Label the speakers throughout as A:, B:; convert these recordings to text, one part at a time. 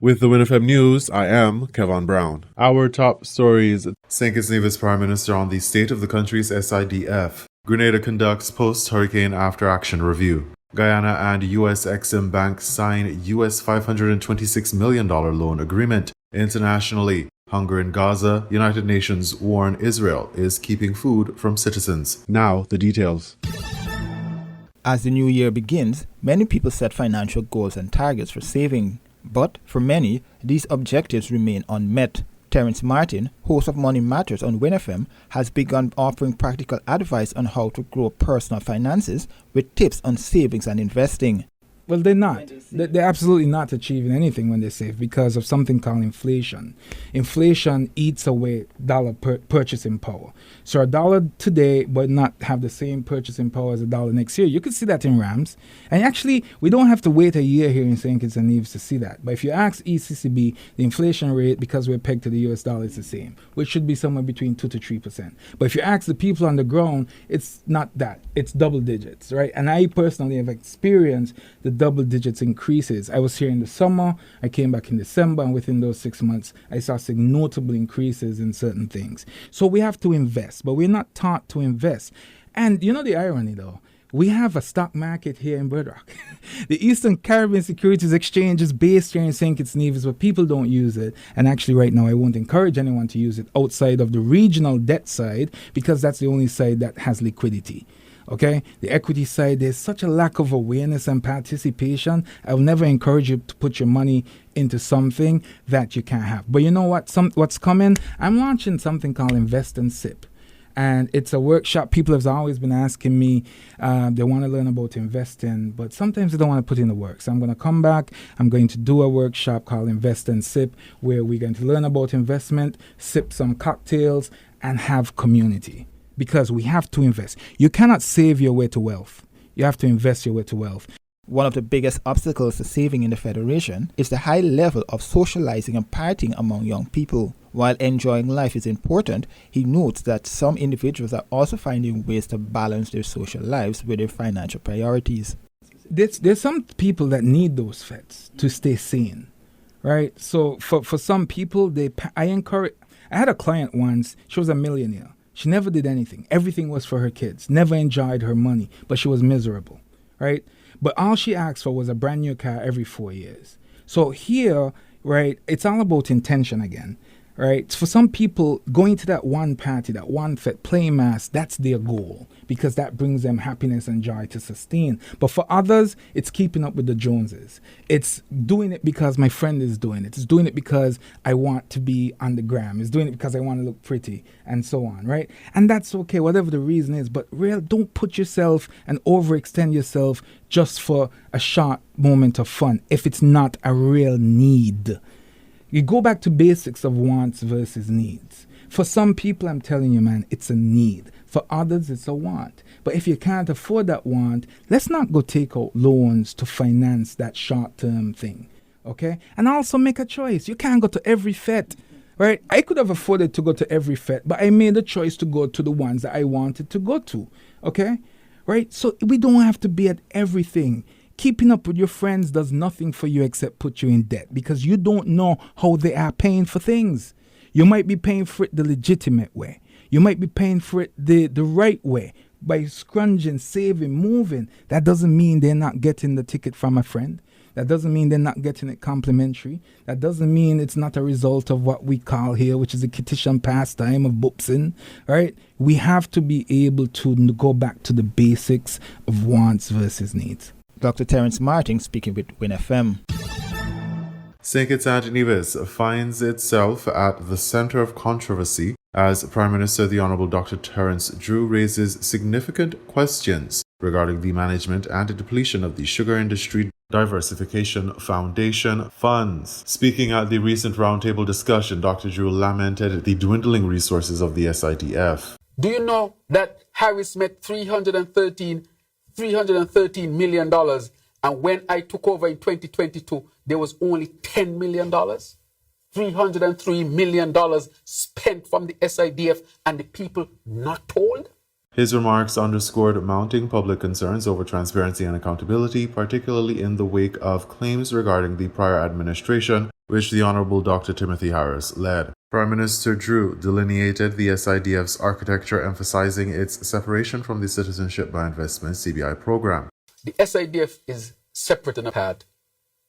A: With the WINN FM News, I am Kevin Brown. Our top stories: St. Kitts Nevis Prime Minister on the state of the country's SIDF. Grenada conducts post-hurricane after-action review. Guyana and US Exim Bank sign US $526 million loan agreement. Internationally, hunger in Gaza, United Nations warn Israel is keeping food from citizens. Now, the details.
B: As the new year begins, many people set financial goals and targets for saving. But for many, these objectives remain unmet. Terence Martin, host of Money Matters on WINN FM, has begun offering practical advice on how to grow personal finances with tips on savings and investing.
C: Well, they're not. They're absolutely not achieving anything when they save because of something called inflation. Inflation eats away dollar purchasing power. So a dollar today would not have the same purchasing power as a dollar next year. You could see that in Rams. And actually, we don't have to wait a year here in St. Kitts and Nevis to see that. But if you ask ECCB, the inflation rate, because we're pegged to the US dollar, is the same, which should be somewhere between 2 to 3%. But if you ask the people on the ground, it's not that. It's double digits, right? And I personally have experienced the double digits increases. I was here in the summer, I came back in December, and within those 6 months, I saw notable increases in certain things. So we have to invest, but we're not taught to invest. And you know the irony though, we have a stock market here in Bird Rock. The Eastern Caribbean Securities Exchange is based here in St. Kitts Nevis, but people don't use it. And actually right now, I won't encourage anyone to use it outside of the regional debt side because that's the only side that has liquidity. Okay, the equity side, there's such a lack of awareness and participation. I will never encourage you to put your money into something that you can't have. But you know what? What's coming? I'm launching something called Invest and Sip. And it's a workshop. People have always been asking me, they want to learn about investing, but sometimes they don't want to put in the work. So I'm going to come back. I'm going to do a workshop called Invest and Sip, where we're going to learn about investment, sip some cocktails, and have community. Because we have to invest. You cannot save your way to wealth. You have to invest your way to wealth.
B: One of the biggest obstacles to saving in the Federation is the high level of socializing and partying among young people. While enjoying life is important, he notes that some individuals are also finding ways to balance their social lives with their financial priorities.
C: There's some people that need those feds to stay sane, right? So for some people, I had a client once, she was a millionaire. She never did anything. Everything was for her kids. Never enjoyed her money, but she was miserable, right? But all she asked for was a brand new car every 4 years. So here, right, it's all about intention again, right? For some people, going to that one party, that one fete, playing mass, that's their goal because that brings them happiness and joy to sustain. But for others, it's keeping up with the Joneses. It's doing it because my friend is doing it. It's doing it because I want to be on the gram. It's doing it because I want to look pretty and so on, right? And that's okay, whatever the reason is. But don't put yourself and overextend yourself just for a short moment of fun if it's not a real need. You go back to basics of wants versus needs. For some people, I'm telling you, man, it's a need. For others, it's a want. But if you can't afford that want, let's not go take out loans to finance that short-term thing, okay? And also make a choice. You can't go to every fete, right? I could have afforded to go to every fete, but I made a choice to go to the ones that I wanted to go to, okay? Right? So we don't have to be at everything. Keeping up with your friends does nothing for you except put you in debt because you don't know how they are paying for things. You might be paying for it the legitimate way. You might be paying for it the right way by scrunging, saving, moving. That doesn't mean they're not getting the ticket from a friend. That doesn't mean they're not getting it complimentary. That doesn't mean it's not a result of what we call here, which is a Kittitian pastime of boopsing, right? We have to be able to go back to the basics of wants versus needs.
B: Dr. Terence Martin speaking with WINN FM.
A: St. Kitts and Nevis finds itself at the center of controversy as Prime Minister the Honourable Dr. Terence Drew raises significant questions regarding the management and depletion of the Sugar Industry Diversification Foundation funds. Speaking at the recent roundtable discussion, Dr. Drew lamented the dwindling resources of the SIDF.
D: Do you know that Harris met $313 million, and when I took over in 2022, there was only $10 million? $303 million spent from the SIDF and the people not told?
A: His remarks underscored mounting public concerns over transparency and accountability, particularly in the wake of claims regarding the prior administration which the Honorable Dr. Timothy Harris led. Prime Minister Drew delineated the SIDF's architecture, emphasizing its separation from the Citizenship by Investment CBI program.
D: The SIDF is separate and apart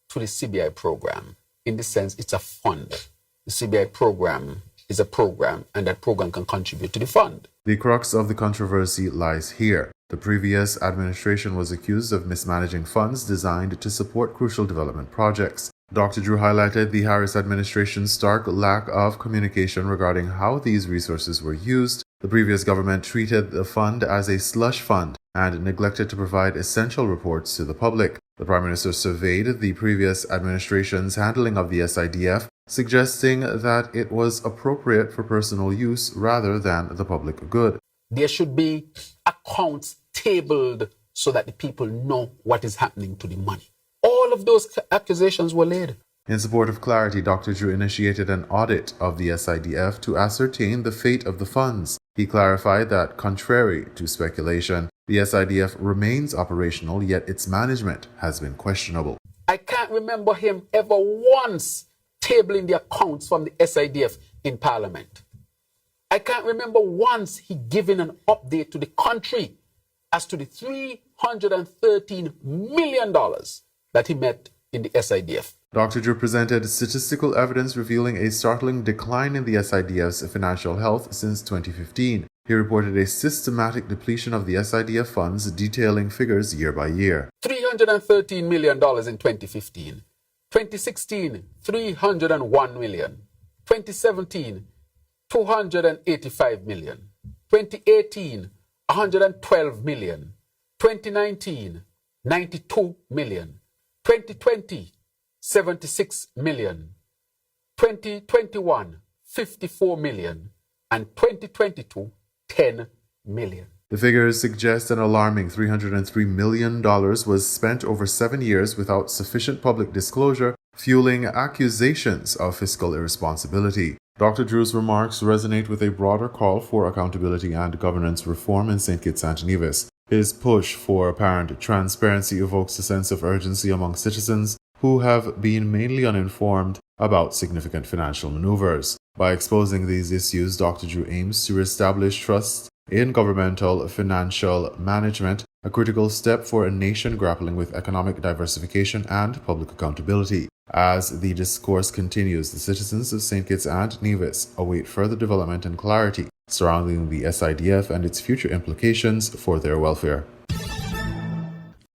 D: to the CBI program. In this sense, it's a fund. The CBI program is a program, and that program can contribute to the fund.
A: The crux of the controversy lies here. The previous administration was accused of mismanaging funds designed to support crucial development projects. Dr. Drew highlighted the Harris administration's stark lack of communication regarding how these resources were used. The previous government treated the fund as a slush fund and neglected to provide essential reports to the public. The Prime Minister surveyed the previous administration's handling of the SIDF, suggesting that it was appropriate for personal use rather than the public good.
D: There should be accounts tabled so that the people know what is happening to the money. All of those accusations were laid.
A: In support of clarity, Dr. Drew initiated an audit of the SIDF to ascertain the fate of the funds. He clarified that, contrary to speculation, the SIDF remains operational, yet its management has been questionable.
D: I can't remember him ever once tabling the accounts from the SIDF in Parliament. I can't remember once he giving an update to the country as to the $313 million that he met in the SIDF.
A: Dr. Drew presented statistical evidence revealing a startling decline in the SIDF's financial health since 2015. He reported a systematic depletion of the SIDF funds, detailing figures year by year.
D: $313 million in 2015. 2016, $301 million. 2017, $285 million. 2018, $112 million. 2019, $92 million. 2020, $76 million. 2021, $54 million. And 2022, $10 million.
A: The figures suggest an alarming $303 million was spent over 7 years without sufficient public disclosure, fueling accusations of fiscal irresponsibility. Dr. Drew's remarks resonate with a broader call for accountability and governance reform in St. Kitts and Nevis. His push for apparent transparency evokes a sense of urgency among citizens who have been mainly uninformed about significant financial maneuvers. By exposing these issues, Dr. Drew aims to reestablish trust in governmental financial management, a critical step for a nation grappling with economic diversification and public accountability. As the discourse continues, the citizens of St. Kitts and Nevis await further development and clarity surrounding the SIDF and its future implications for their welfare.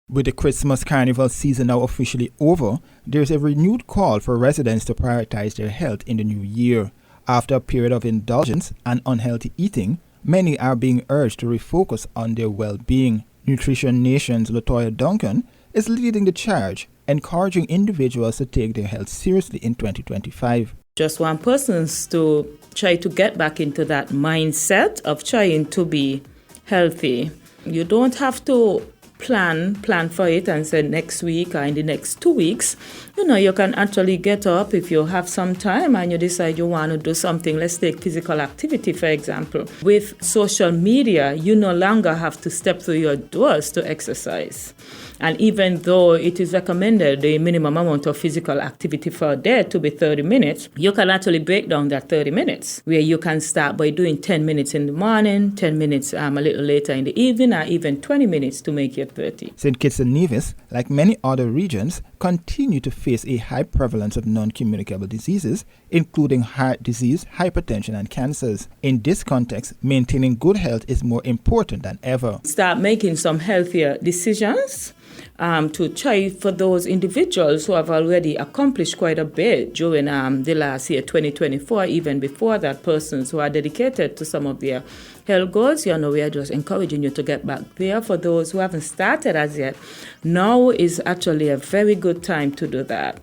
B: With the Christmas Carnival season now officially over, there's a renewed call for residents to prioritize their health in the new year. After a period of indulgence and unhealthy eating, many are being urged to refocus on their well-being. Nutrition Nation's Latoya Duncan is leading the charge, encouraging individuals to take their health seriously in 2025.
E: Just want persons to try to get back into that mindset of trying to be healthy. You don't have to plan for it and say next week or in the next 2 weeks. You can actually get up if you have some time and you decide you want to do something. Let's take physical activity, for example. With social media, you no longer have to step through your doors to exercise. And even though it is recommended the minimum amount of physical activity for a day to be 30 minutes, you can actually break down that 30 minutes, where you can start by doing 10 minutes in the morning, 10 minutes a little later in the evening, or even 20 minutes to make it 30.
B: St. Kitts and Nevis, like many other regions, continue to face a high prevalence of non-communicable diseases, including heart disease, hypertension, and cancers. In this context, maintaining good health is more important than ever.
E: Start making some healthier decisions to try for those individuals who have already accomplished quite a bit during the last year, 2024, even before that, persons who are dedicated to some of their health goals. We are just encouraging you to get back there. For those who haven't started as yet, now is actually a very good time to do that.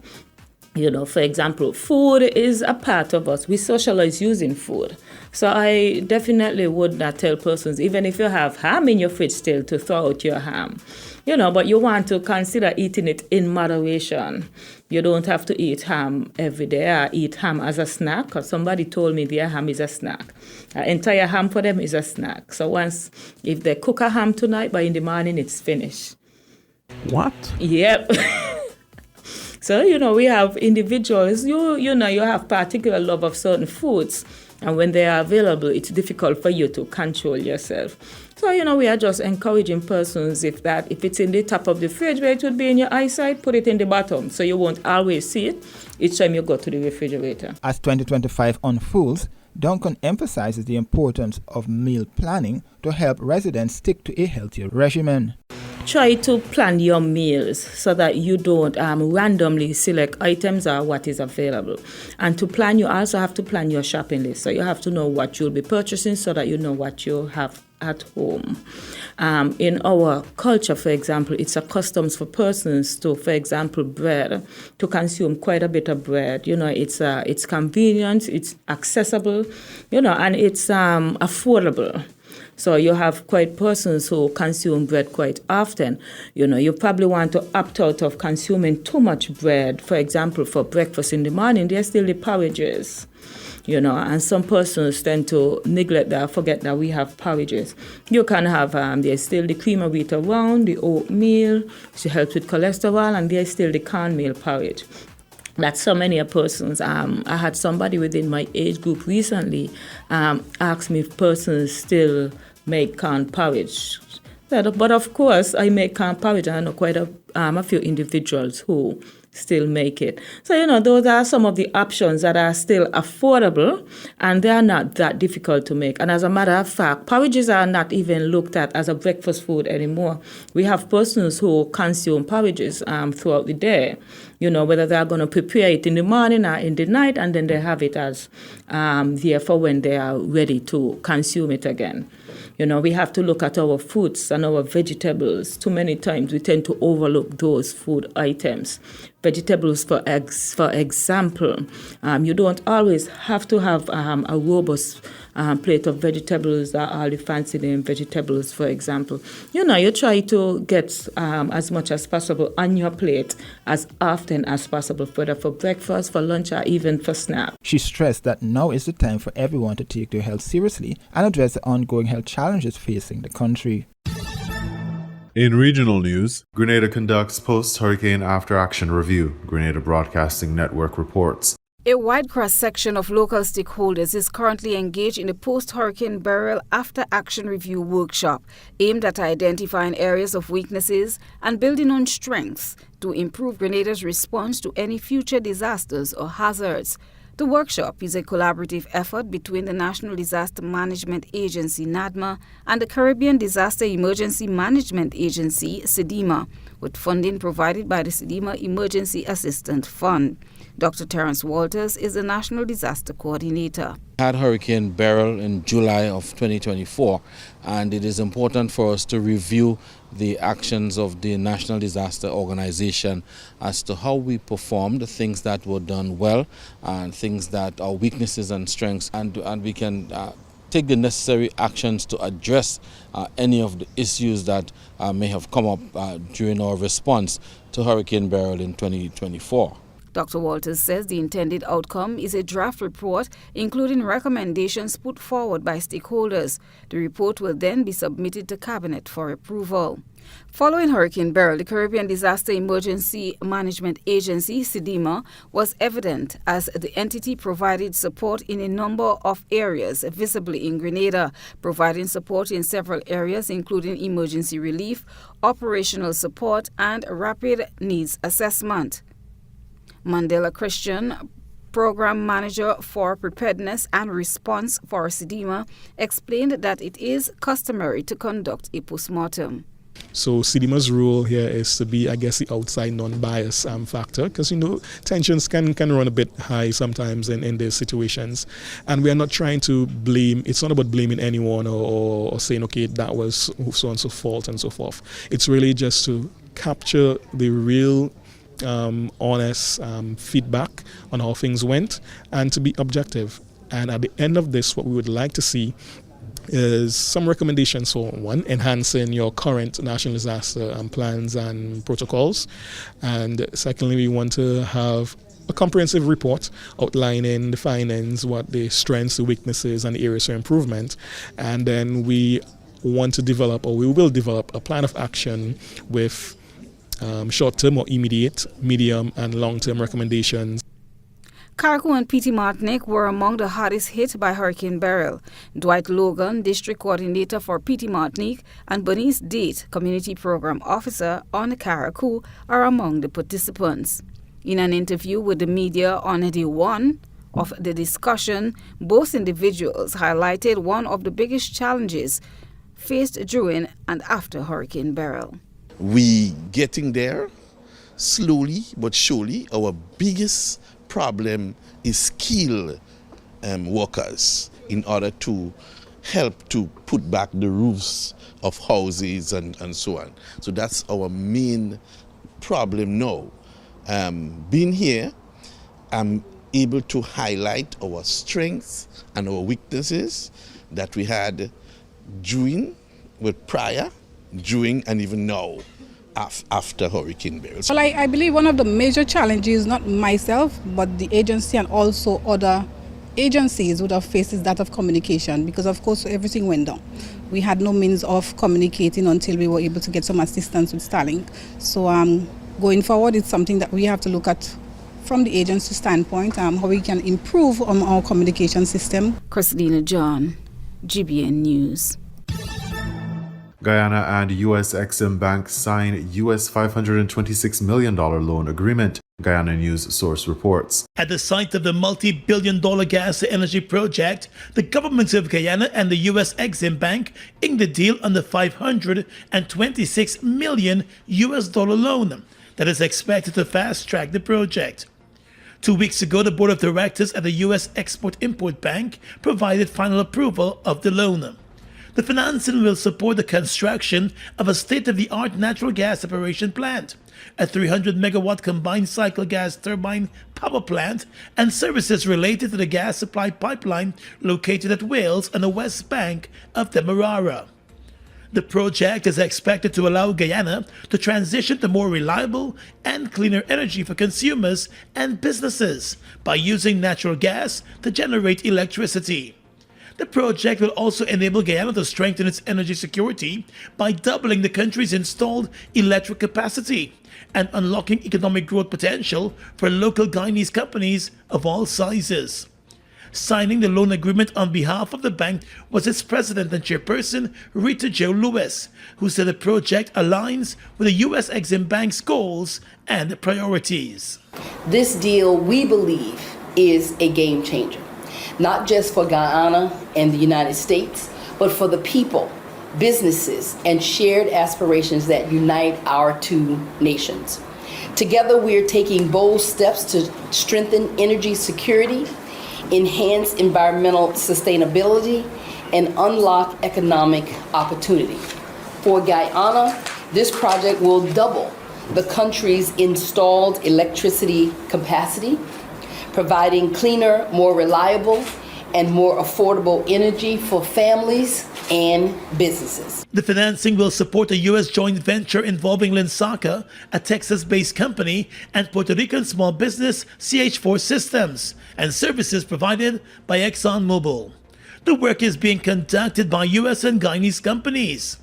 E: For example, food is a part of us. We socialize using food. So I definitely would not tell persons, even if you have ham in your fridge still, to throw out your ham. But you want to consider eating it in moderation. You don't have to eat ham every day or eat ham as a snack, because somebody told me their ham is a snack. An entire ham for them is a snack. So if they cook a ham tonight, by in the morning, it's finished.
F: What?
E: Yep. So, we have individuals, you have particular love of certain foods, and when they are available, it's difficult for you to control yourself. So, we are just encouraging persons, if it's in the top of the fridge where it would be in your eyesight, put it in the bottom so you won't always see it each time you go to the refrigerator.
B: As 2025 unfolds, Duncan emphasizes the importance of meal planning to help residents stick to a healthier regimen.
E: Try to plan your meals so that you don't randomly select items or what is available. And to plan, you also have to plan your shopping list. So you have to know what you'll be purchasing so that you know what you have at home. In our culture, for example, it's a custom for persons to, for example, bread, to consume quite a bit of bread. It's convenient, it's accessible, and it's affordable. So you have quite persons who consume bread quite often. You probably want to opt out of consuming too much bread. For example, for breakfast in the morning, there's still the porridges. And some persons tend to neglect that, forget that we have porridges. You can have, there's still the cream of wheat around, the oatmeal, which helps with cholesterol, and there's still the cornmeal porridge. That so many persons, I had somebody within my age group recently ask me if persons still make corn porridge. But of course, I make corn porridge, and I know quite a few individuals who still make it. So, those are some of the options that are still affordable, and they are not that difficult to make. And as a matter of fact, porridges are not even looked at as a breakfast food anymore. We have persons who consume porridges throughout the day, whether they are going to prepare it in the morning or in the night, and then they have it as there for when they are ready to consume it again. We have to look at our fruits and our vegetables. Too many times we tend to overlook those food items. Vegetables, for example, you don't always have to have a robust plate of vegetables or all the fancy name vegetables, for example. You try to get as much as possible on your plate as often as possible, whether for breakfast, for lunch, or even for snack.
B: She stressed that now is the time for everyone to take their health seriously and address the ongoing health challenges facing the country.
A: In regional news, Grenada conducts post-hurricane after-action review, Grenada Broadcasting Network reports.
F: A wide cross-section of local stakeholders is currently engaged in a post-hurricane burial after-action review workshop aimed at identifying areas of weaknesses and building on strengths to improve Grenada's response to any future disasters or hazards. The workshop is a collaborative effort between the National Disaster Management Agency, NADMA, and the Caribbean Disaster Emergency Management Agency, CDEMA, with funding provided by the CDEMA Emergency Assistance Fund. Dr. Terence Walters is the National Disaster Coordinator.
G: We had Hurricane Beryl in July of 2024, and it is important for us to review the actions of the National Disaster Organization as to how we performed, things that were done well and things that are weaknesses and strengths, and we can take the necessary actions to address any of the issues that may have come up during our response to Hurricane Beryl in 2024.
F: Dr. Walters says the intended outcome is a draft report, including recommendations put forward by stakeholders. The report will then be submitted to Cabinet for approval. Following Hurricane Beryl, the Caribbean Disaster Emergency Management Agency, CDEMA, was evident as the entity provided support in a number of areas visibly in Grenada, providing support in several areas including emergency relief, operational support, and rapid needs assessment. Mandela Christian, Program Manager for Preparedness and Response for CDEMA, explained that it is customary to conduct a postmortem.
H: So CDEMA's role here is to be, I guess, the outside non-biased factor, because, tensions can run a bit high sometimes in these situations. And we are not trying to blame, it's not about blaming anyone or saying, okay, that was so-and-so fault and so forth. It's really just to capture the real honest feedback on how things went and to be objective. And at the end of this, what we would like to see is some recommendations for one, enhancing your current national disaster plans and protocols. And secondly, we want to have a comprehensive report outlining the findings, what the strengths, the weaknesses, and the areas for improvement. And then we want to develop, or we will develop, a plan of action with short-term or immediate, medium and long-term recommendations.
F: Carriacou and Petite Martinique were among the hardest hit by Hurricane Beryl. Dwight Logan, District Coordinator for Petite Martinique, and Bernice Date, Community Program Officer on the Carriacou, are among the participants. In an interview with the media on day one of the discussion, both individuals highlighted one of the biggest challenges faced during and after Hurricane Beryl.
I: We getting there slowly but surely. Our biggest problem is skilled workers in order to help to put back the roofs of houses and so on. So that's our main problem now. Being here, I'm able to highlight our strengths and our weaknesses that we had prior, during, and even now after Hurricane Beryl.
J: Well, I believe one of the major challenges, not myself, but the agency and also other agencies would have faced is that of communication, because of course everything went down. We had no means of communicating until we were able to get some assistance with Starlink. So going forward, it's something that we have to look at from the agency standpoint, how we can improve on our communication system.
F: Christina John, GBN News.
A: Guyana and U.S. Exim Bank sign U.S. $526 million loan agreement, Guyana News source reports.
K: At the site of the multi-billion-dollar gas to energy project, the governments of Guyana and the U.S. Exim Bank inked the deal on the $526 million loan that is expected to fast-track the project. 2 weeks ago, the board of directors at the U.S. Export-Import Bank provided final approval of the loan. The financing will support the construction of a state-of-the-art natural gas separation plant, a 300-megawatt combined cycle gas turbine power plant, and services related to the gas supply pipeline located at Wales on the west bank of Demerara. The project is expected to allow Guyana to transition to more reliable and cleaner energy for consumers and businesses by using natural gas to generate electricity. The project will also enable Guyana to strengthen its energy security by doubling the country's installed electric capacity and unlocking economic growth potential for local Guyanese companies of all sizes. Signing the loan agreement on behalf of the bank was its president and chairperson, Rita Jo Lewis, who said the project aligns with the U.S. Exim Bank's goals and priorities.
L: This deal, we believe, is a game changer, not just for Guyana and the United States, but for the people, businesses, and shared aspirations that unite our two nations. Together, we are taking bold steps to strengthen energy security, enhance environmental sustainability, and unlock economic opportunity. For Guyana, this project will double the country's installed electricity capacity, providing cleaner, more reliable, and more affordable energy for families and businesses.
K: The financing will support a U.S. joint venture involving Linsaka, a Texas-based company, and Puerto Rican small business CH4 Systems, and services provided by ExxonMobil. The work is being conducted by U.S. and Guyanese companies.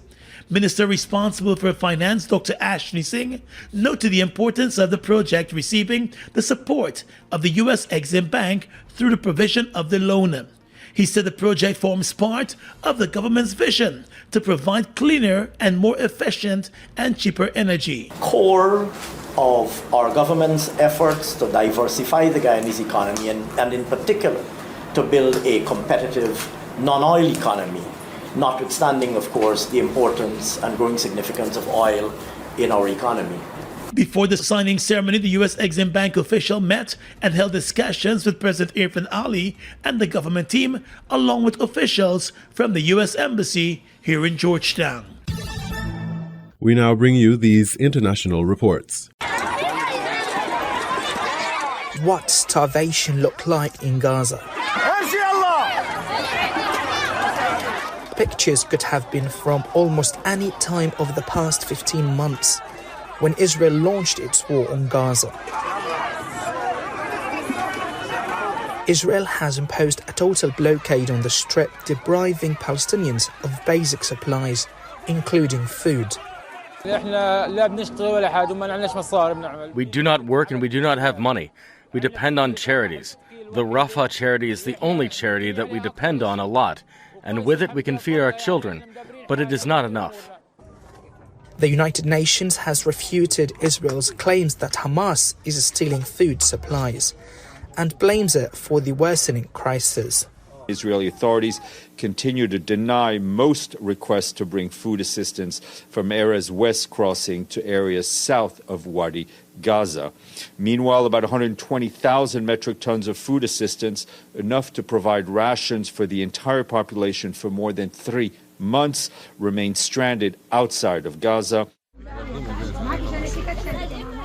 K: Minister responsible for finance, Dr. Ashley Singh, noted the importance of the project receiving the support of the U.S. Exim Bank through the provision of the loan. He said the project forms part of the government's vision to provide cleaner and more efficient and cheaper energy.
M: Core of our government's efforts to diversify the Guyanese economy and in particular to build a competitive non-oil economy, notwithstanding, of course, the importance and growing significance of oil in our economy.
K: Before the signing ceremony, the U.S. Exim Bank official met and held discussions with President Irfan Ali and the government team, along with officials from the U.S. Embassy here in Georgetown.
A: We now bring you these international reports.
N: What starvation looked like in Gaza. Pictures could have been from almost any time over the past 15 months when Israel launched its war on Gaza. Israel has imposed a total blockade on the Strip, depriving Palestinians of basic supplies, including food.
O: We do not work and we do not have money. We depend on charities. The Rafah charity is the only charity that we depend on a lot, and with it we can feed our children, but it is not enough.
N: The United Nations has refuted Israel's claims that Hamas is stealing food supplies and blames it for the worsening crisis.
P: Israeli authorities continue to deny most requests to bring food assistance from Erez West Crossing to areas south of Wadi Gaza. Meanwhile, about 120,000 metric tons of food assistance, enough to provide rations for the entire population for more than 3 months, remain stranded outside of Gaza.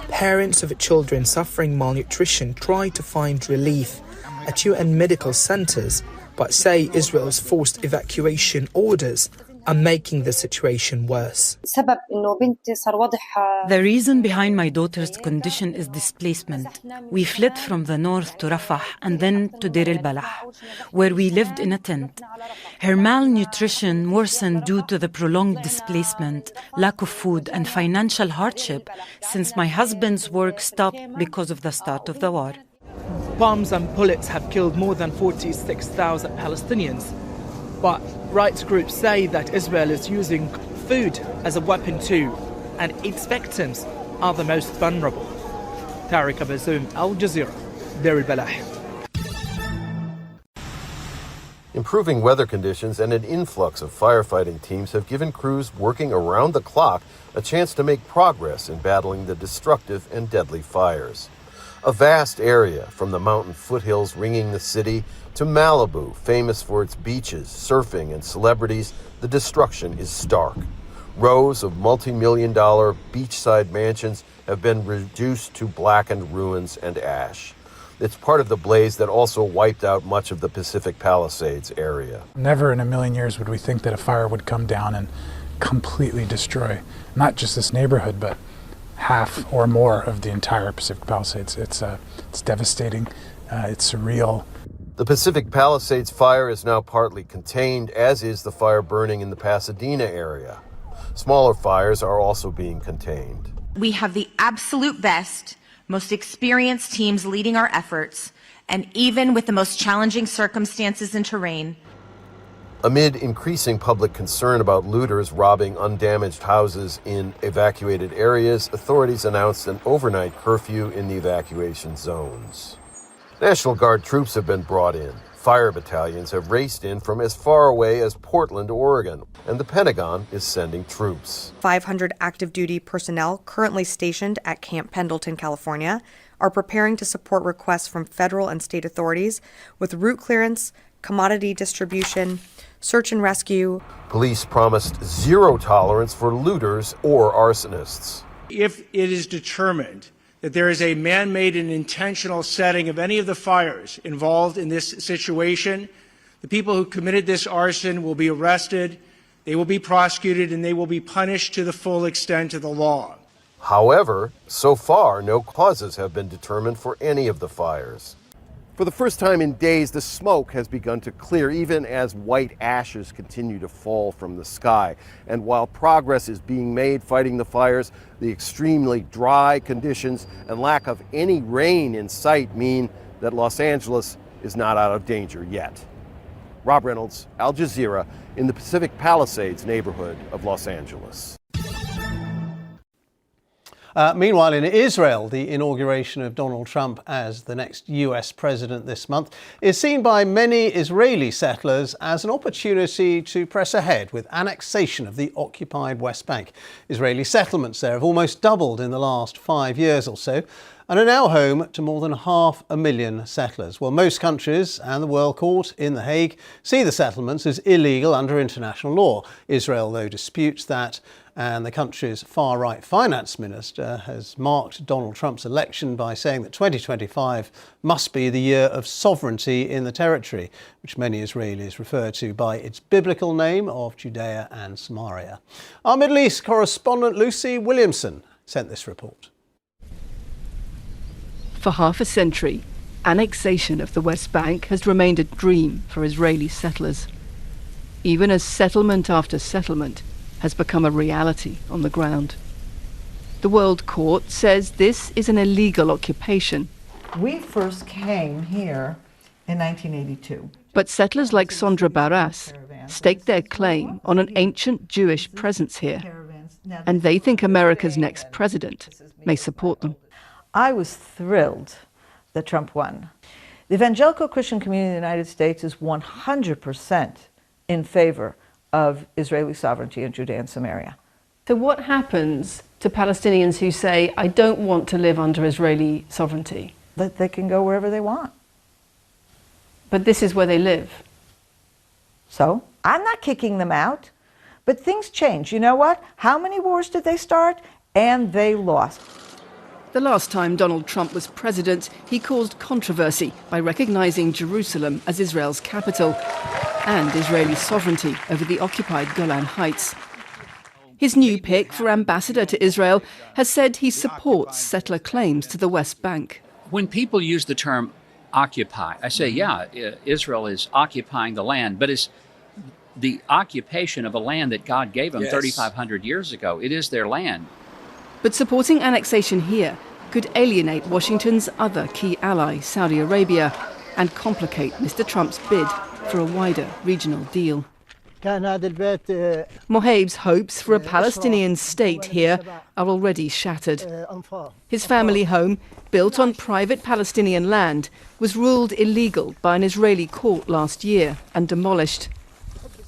N: Parents of children suffering malnutrition try to find relief at UN medical centers, but say Israel's forced evacuation orders are making the situation worse.
Q: The reason behind my daughter's condition is displacement. We fled from the north to Rafah and then to Deir el-Balah, where we lived in a tent. Her malnutrition worsened due to the prolonged displacement, lack of food and financial hardship since my husband's work stopped because of the start of the war.
N: Bombs and bullets have killed more than 46,000 Palestinians. But rights groups say that Israel is using food as a weapon too, and its victims are the most vulnerable. Tariq Abazoum, Al Jazeera, Deir el-Balah.
R: Improving weather conditions and an influx of firefighting teams have given crews working around the clock a chance to make progress in battling the destructive and deadly fires. A vast area from the mountain foothills ringing the city to Malibu, famous for its beaches, surfing, and celebrities, the destruction is stark. Rows of multi-million-dollar beachside mansions have been reduced to blackened ruins and ash. It's part of the blaze that also wiped out much of the Pacific Palisades area.
S: Never in a million years would we think that a fire would come down and completely destroy not just this neighborhood, but half or more of the entire Pacific Palisades. It's devastating. It's surreal.
R: The Pacific Palisades fire is now partly contained, as is the fire burning in the Pasadena area. Smaller fires are also being contained.
T: We have the absolute best, most experienced teams leading our efforts, and even with the most challenging circumstances and terrain.
R: Amid increasing public concern about looters robbing undamaged houses in evacuated areas, authorities announced an overnight curfew in the evacuation zones. National Guard troops have been brought in. Fire battalions have raced in from as far away as Portland, Oregon, and the Pentagon is sending troops.
U: 500 active duty personnel currently stationed at Camp Pendleton, California, are preparing to support requests from federal and state authorities with route clearance, commodity distribution, search and rescue.
R: Police promised zero tolerance for looters or arsonists.
V: If it is determined that there is a man-made and intentional setting of any of the fires involved in this situation, the people who committed this arson will be arrested, they will be prosecuted, and they will be punished to the full extent of the law.
R: However, so far, no causes have been determined for any of the fires. For the first time in days, the smoke has begun to clear, even as white ashes continue to fall from the sky. And while progress is being made fighting the fires, the extremely dry conditions and lack of any rain in sight mean that Los Angeles is not out of danger yet. Rob Reynolds, Al Jazeera, in the Pacific Palisades neighborhood of Los Angeles.
W: Meanwhile, in Israel, the inauguration of Donald Trump as the next US president this month is seen by many Israeli settlers as an opportunity to press ahead with annexation of the occupied West Bank. Israeli settlements there have almost doubled in the last 5 years or so and are now home to more than 500,000 settlers. Well, most countries and the World Court in The Hague see the settlements as illegal under international law. Israel, though, disputes that, and the country's far-right finance minister has marked Donald Trump's election by saying that 2025 must be the year of sovereignty in the territory, which many Israelis refer to by its biblical name of Judea and Samaria. Our Middle East correspondent Lucy Williamson sent this report.
X: For half a century, annexation of the West Bank has remained a dream for Israeli settlers, even as settlement after settlement has become a reality on the ground. The World Court says this is an illegal occupation.
B: We first came here in 1982.
X: But settlers like Sondra Barras stake their claim on an ancient Jewish presence here. And they think America's next president may support them.
B: I was thrilled that Trump won. The evangelical Christian community in the United States is 100% in favor of Israeli sovereignty in Judea and Samaria.
X: So what happens to Palestinians who say, I don't want to live under Israeli sovereignty?
B: That they can go wherever they want.
X: But this is where they live.
B: So, I'm not kicking them out, but things change. You know what? How many wars did they start? And they lost.
X: The last time Donald Trump was president, he caused controversy by recognizing Jerusalem as Israel's capital and Israeli sovereignty over the occupied Golan Heights. His new pick for ambassador to Israel has said he supports settler claims to the West Bank.
C: When people use the term occupy, I say, yeah, Israel is occupying the land, but it's the occupation of a land that God gave them 3,500 years ago. It is their land.
X: But supporting annexation here could alienate Washington's other key ally, Saudi Arabia, and complicate Mr. Trump's bid for a wider regional deal. Mohaib's hopes for a Palestinian state here are already shattered. His family home, built on private Palestinian land, was ruled illegal by an Israeli court last year and demolished.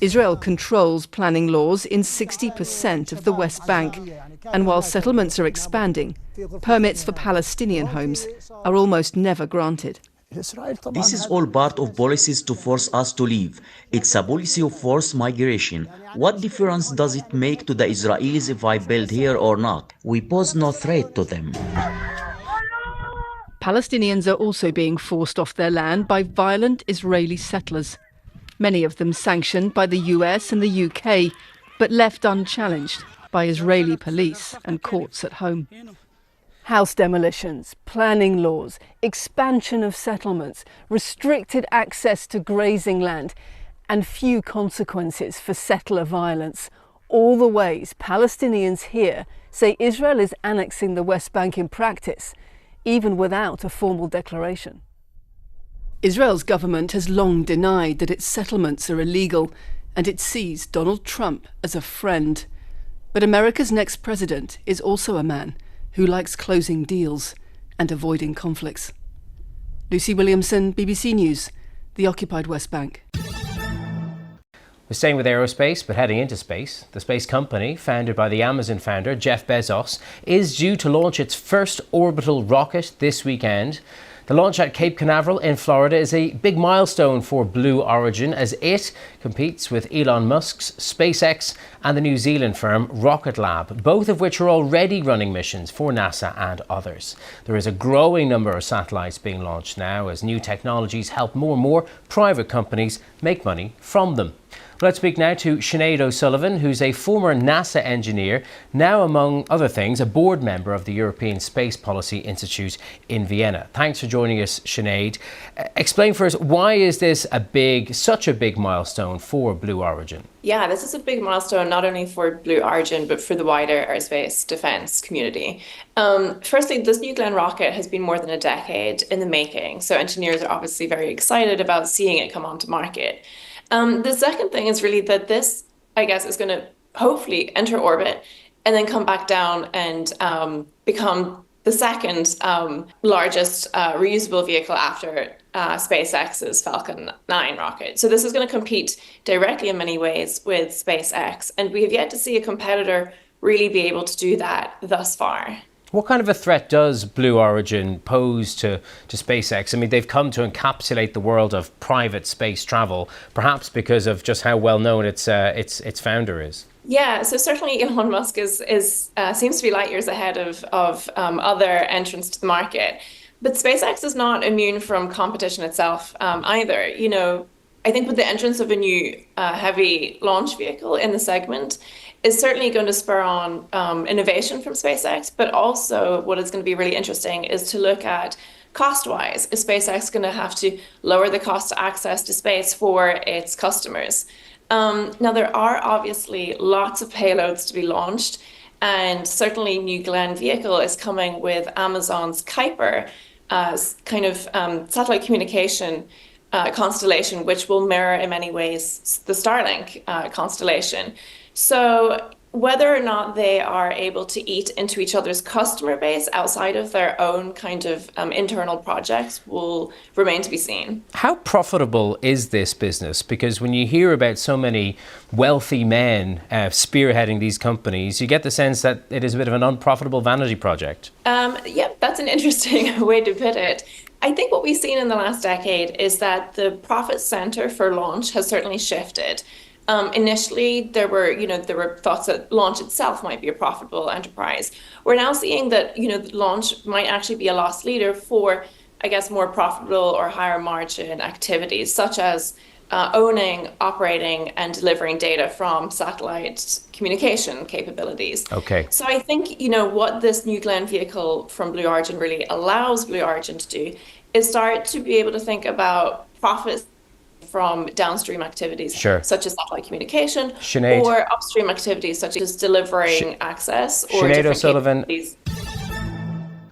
X: Israel controls planning laws in 60% of the West Bank, and while settlements are expanding, permits for Palestinian homes are almost never granted.
D: This is all part of policies to force us to leave. It's a policy of forced migration. What difference does it make to the Israelis if I build here or not? We pose no threat to them.
X: Palestinians are also being forced off their land by violent Israeli settlers, many of them sanctioned by the US and the UK, but left unchallenged by Israeli police and courts at home. House demolitions, planning laws, expansion of settlements, restricted access to grazing land, and few consequences for settler violence. All the ways Palestinians here say Israel is annexing the West Bank in practice, even without a formal declaration. Israel's government has long denied that its settlements are illegal, and it sees Donald Trump as a friend. But America's next president is also a man who likes closing deals and avoiding conflicts. Lucy Williamson, BBC News, the occupied West Bank.
E: We're staying with aerospace, but heading into space. The space company, founded by the Amazon founder Jeff Bezos, is due to launch its first orbital rocket this weekend. The launch at Cape Canaveral in Florida is a big milestone for Blue Origin as it competes with Elon Musk's SpaceX and the New Zealand firm Rocket Lab, both of which are already running missions for NASA and others. There is a growing number of satellites being launched now as new technologies help more and more private companies make money from them. Let's speak now to Sinead O'Sullivan, who's a former NASA engineer, now among other things a board member of the European Space Policy Institute in Vienna. Thanks for joining us, Sinead. Explain for us, why is this such a big milestone for Blue Origin?
Y: Yeah, this is a big milestone not only for Blue Origin but for the wider aerospace defence community. Firstly, this New Glenn rocket has been more than a decade in the making, so engineers are obviously very excited about seeing it come onto market. The second thing is really that this, I guess, is going to hopefully enter orbit and then come back down and become the second largest reusable vehicle after SpaceX's Falcon 9 rocket. So this is going to compete directly in many ways with SpaceX, and we have yet to see a competitor really be able to do that thus far.
E: What kind of a threat does Blue Origin pose to SpaceX? I mean, they've come to encapsulate the world of private space travel, perhaps because of just how well known its founder is.
Y: Yeah, so certainly Elon Musk seems to be light years ahead of other entrants to the market. But SpaceX is not immune from competition itself either. You know, I think with the entrance of a new heavy launch vehicle in the segment, is certainly going to spur on innovation from SpaceX, but also what is going to be really interesting is to look at cost-wise. Is SpaceX going to have to lower the cost to access to space for its customers? Now, there are obviously lots of payloads to be launched, And certainly New Glenn vehicle is coming with Amazon's Kuiper kind of satellite communication constellation, which will mirror in many ways the Starlink constellation. So whether or not they are able to eat into each other's customer base outside of their own kind of internal projects will remain to be seen.
E: How profitable is this business? Because when you hear about so many wealthy men spearheading these companies, you get the sense that it is a bit of an unprofitable vanity project.
Y: Yeah, that's an interesting way to put it. I think what we've seen in the last decade is that the profit center for launch has certainly shifted. Initially, there were thoughts that launch itself might be a profitable enterprise. We're now seeing that, launch might actually be a loss leader for, I guess, more profitable or higher margin activities, such as owning, operating, and delivering data from satellite communication capabilities.
E: Okay.
Y: So I think, what this New Glenn vehicle from Blue Origin really allows Blue Origin to do is start to be able to think about profits from downstream activities, such as satellite communication,
E: Sinead.
Y: or upstream activities such as delivering access or
E: Sinead
Y: different
E: O'Sullivan.
Y: capabilities.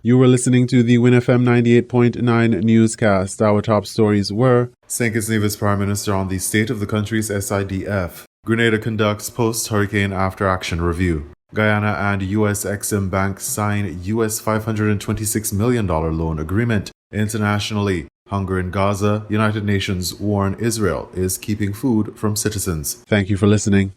A: You were listening to the WINN FM 98.9 newscast. Our top stories were: St. Kitts Nevis Prime Minister on the state of the country's SIDF. Grenada conducts post-hurricane after-action review. Guyana and U.S. Exim Bank sign U.S. $526 million loan agreement. Internationally, hunger in Gaza, United Nations warn Israel is keeping food from citizens. Thank you for listening.